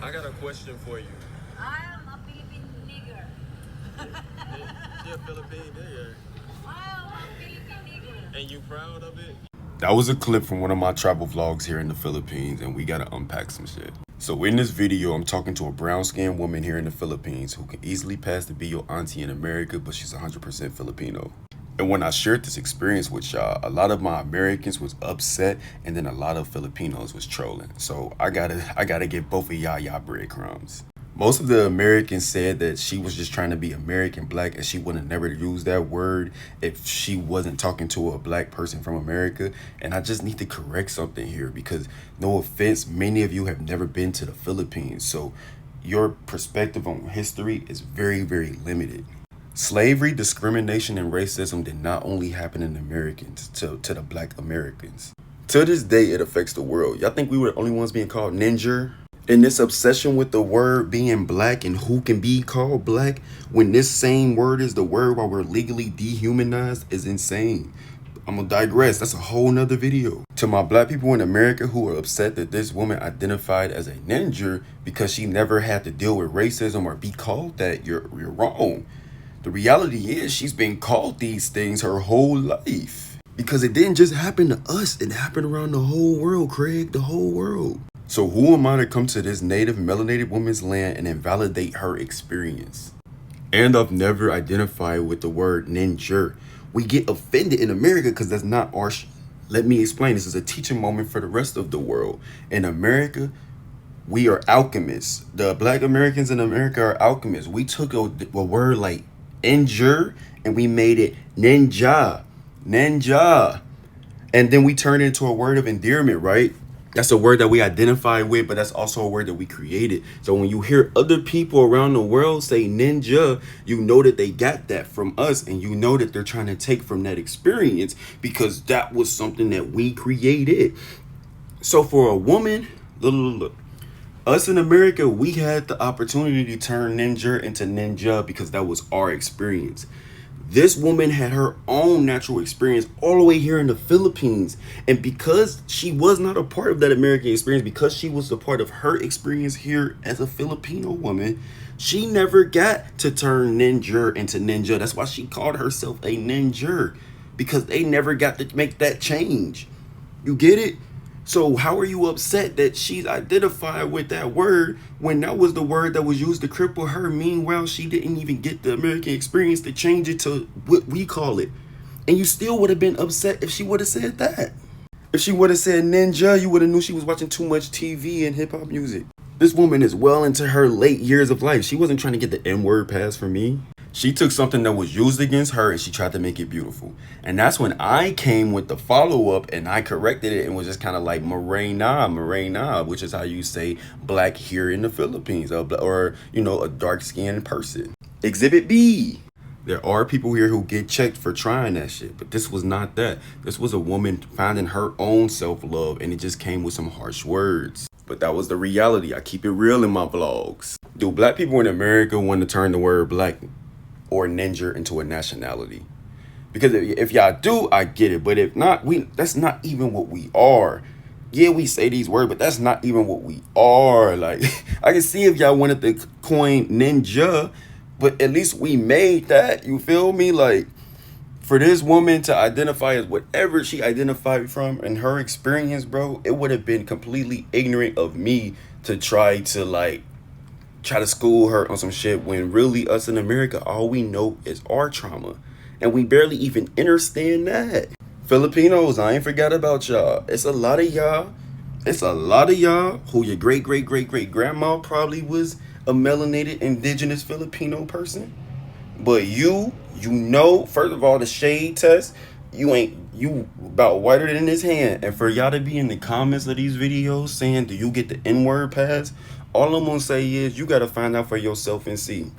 I got a question for you. I am a Philippine nigger. You're a Philippine nigger. I am a Philippine nigger. And you proud of it? That was a clip from one of my travel vlogs here in the Philippines, and we gotta unpack some shit. So in this video, I'm talking to a brown-skinned woman here in the Philippines who can easily pass to be your auntie in America, but she's 100% Filipino. And when I shared this experience with y'all, a lot of my Americans was upset, and then a lot of Filipinos was trolling. So I gotta give both of y'all breadcrumbs. Most of the Americans said that she was just trying to be American black, and she would have never used that word if she wasn't talking to a black person from America. And I just need to correct something here because, no offense, many of you have never been to the Philippines, so your perspective on history is very, very limited. Slavery, discrimination, and racism did not only happen in Americans to the black Americans. To this day, it affects the world. Y'all think we were the only ones being called ninja? And this obsession with the word being black and who can be called black when this same word is the word while we're legally dehumanized is insane. I'm gonna digress. That's a whole nother video. To my black people in America who are upset that this woman identified as a ninja because she never had to deal with racism or be called that, you're wrong. The reality is she's been called these things her whole life. Because it didn't just happen to us, it happened around the whole world, Craig, the whole world. So who am I to come to this native melanated woman's land and invalidate her experience? And I've never identified with the word ninja. We get offended in America because that's not our Let me explain. This is a teaching moment for the rest of the world. In America, we are alchemists. The black Americans in America are alchemists. We took a word like injure and we made it ninja. And then we turned it into a word of endearment, right? That's a word that we identify with, but that's also a word that we created. So when you hear other people around the world say ninja, you know that they got that from us, and you know that they're trying to take from that experience because that was something that we created. So for a woman, look, us in America, we had the opportunity to turn ninja into ninja because that was our experience. This woman had her own natural experience all the way here in the Philippines. And because she was not a part of that American experience, because she was a part of her experience here as a Filipino woman, she never got to turn ninja into ninja. That's why she called herself a ninja, because they never got to make that change. You get it? So how are you upset that she's identified with that word when that was the word that was used to cripple her? Meanwhile, she didn't even get the American experience to change it to what we call it. And you still would have been upset if she would have said that. If she would have said ninja, you would have knew she was watching too much TV and hip hop music. This woman is well into her late years of life. She wasn't trying to get the N-word passed for me. She took something that was used against her and she tried to make it beautiful. And that's when I came with the follow-up and I corrected it and was just kind of like morena, which is how you say black here in the Philippines, or you know, a dark-skinned person. Exhibit B. There are people here who get checked for trying that shit, but this was not that. This was a woman finding her own self-love, and it just came with some harsh words. But that was the reality. I keep it real in my vlogs. Do black people in America want to turn the word black or ninja into a nationality? Because if y'all do, I get it. But if not, that's not even what we are. Yeah, we say these words, but that's not even what we are. Like, I can see if y'all wanted to coin ninja, but at least we made that. You feel me? Like, for this woman to identify as whatever she identified from in her experience, bro, it would have been completely ignorant of me to try to school her on some shit when really us in America, all we know is our trauma. And we barely even understand that. Filipinos, I ain't forgot about y'all. It's a lot of y'all who your great-great-great-great-grandma probably was a melanated indigenous Filipino person. But you know, first of all, the shade test, you about whiter than this hand. And for y'all to be in the comments of these videos saying, do you get the N-word pass? All I'm gonna say is you gotta find out for yourself and see.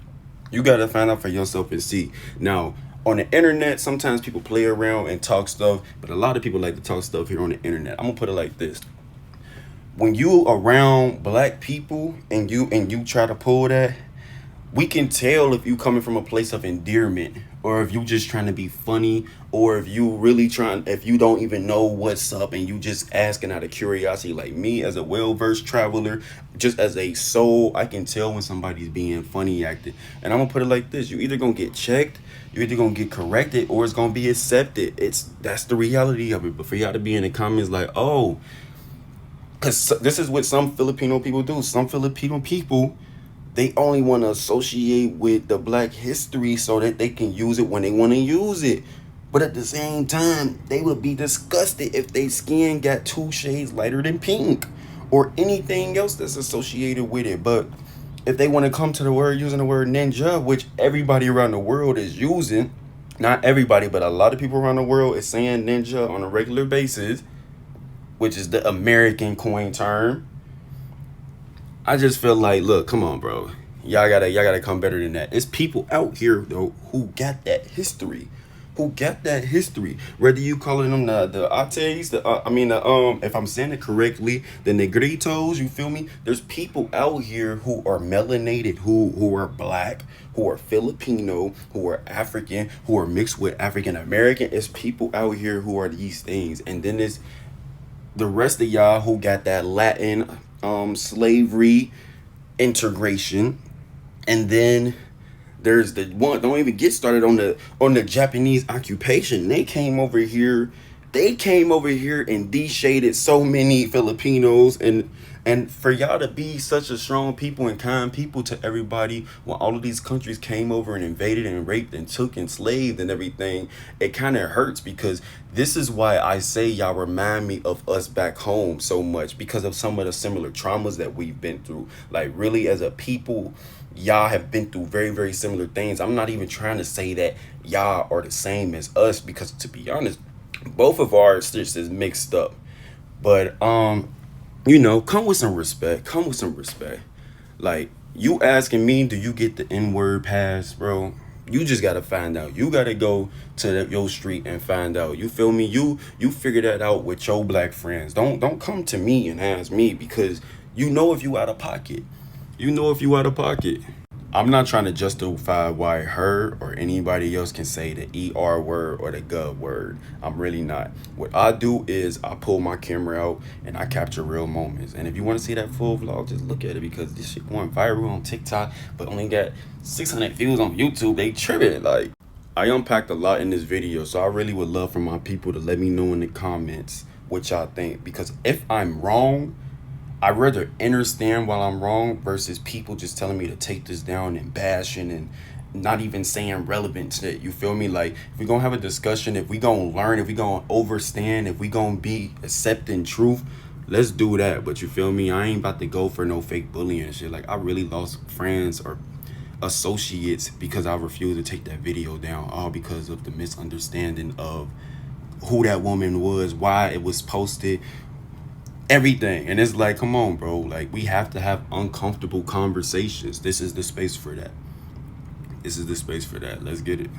You gotta find out for yourself and see. Now, on the internet, sometimes people play around and talk stuff, but a lot of people like to talk stuff here on the internet. I'm gonna put it like this. When you around black people and you try to pull that, we can tell if you coming from a place of endearment or if you just trying to be funny, or if you really trying, if you don't even know what's up and you just asking out of curiosity. Like me, as a well-versed traveler, just as a soul, I can tell when somebody's being funny acted. And I'm gonna put it like this: you either gonna get checked, you either gonna get corrected, or it's gonna be accepted. That's the reality of it. But for y'all to be in the comments like, oh, because this is what some Filipino people do. Some Filipino people, they only want to associate with the Black history so that they can use it when they want to use it. But at the same time, they would be disgusted if their skin got 2 shades lighter than pink or anything else that's associated with it. But if they want to come to the word using the word ninja, which everybody around the world is using, not everybody, but a lot of people around the world is saying ninja on a regular basis, which is the American coin term. I just feel like, look, come on, bro. Y'all gotta come better than that. It's people out here though who got that history. Whether you calling them the ates, if I'm saying it correctly, the negritos, you feel me? There's people out here who are melanated, who are Black, who are Filipino, who are African, who are mixed with African American. It's people out here who are these things. And then there's the rest of y'all who got that Latin slavery integration. And then there's the one, don't even get started on the Japanese occupation. They came over here and de-shaded so many Filipinos. And for y'all to be such a strong people and kind people to everybody, when all of these countries came over and invaded and raped and took and slaved and everything, it kind of hurts, because this is why I say y'all remind me of us back home so much, because of some of the similar traumas that we've been through. Like, really, as a people, y'all have been through very, very similar things. I'm not even trying to say that y'all are the same as us, because to be honest, both of ours just is mixed up. But you know, come with some respect. Like, you asking me, do you get the N-word pass, bro? You just gotta find out. You gotta go to your street and find out. You feel me? You figure that out with your Black friends. Don't come to me and ask me, because you know if you out of pocket. I'm not trying to justify why her or anybody else can say the ER word or the gov word. I'm really not. What I do is I pull my camera out and I capture real moments. And if you want to see that full vlog, just look at it, because this shit going viral on TikTok, but only got 600 views on YouTube. They tripping. Like, I unpacked a lot in this video, so I really would love for my people to let me know in the comments what y'all think. Because if I'm wrong, I'd rather understand while I'm wrong versus people just telling me to take this down and bashing and not even saying relevant shit. You feel me? Like, if we're gonna have a discussion, if we gonna learn, if we gonna overstand, if we gonna be accepting truth, let's do that. But you feel me? I ain't about to go for no fake bullying and shit. Like, I really lost friends or associates because I refused to take that video down, all because of the misunderstanding of who that woman was, why it was posted, everything. And it's like, come on, bro. Like, we have to have uncomfortable conversations. This is the space for that. Let's get it.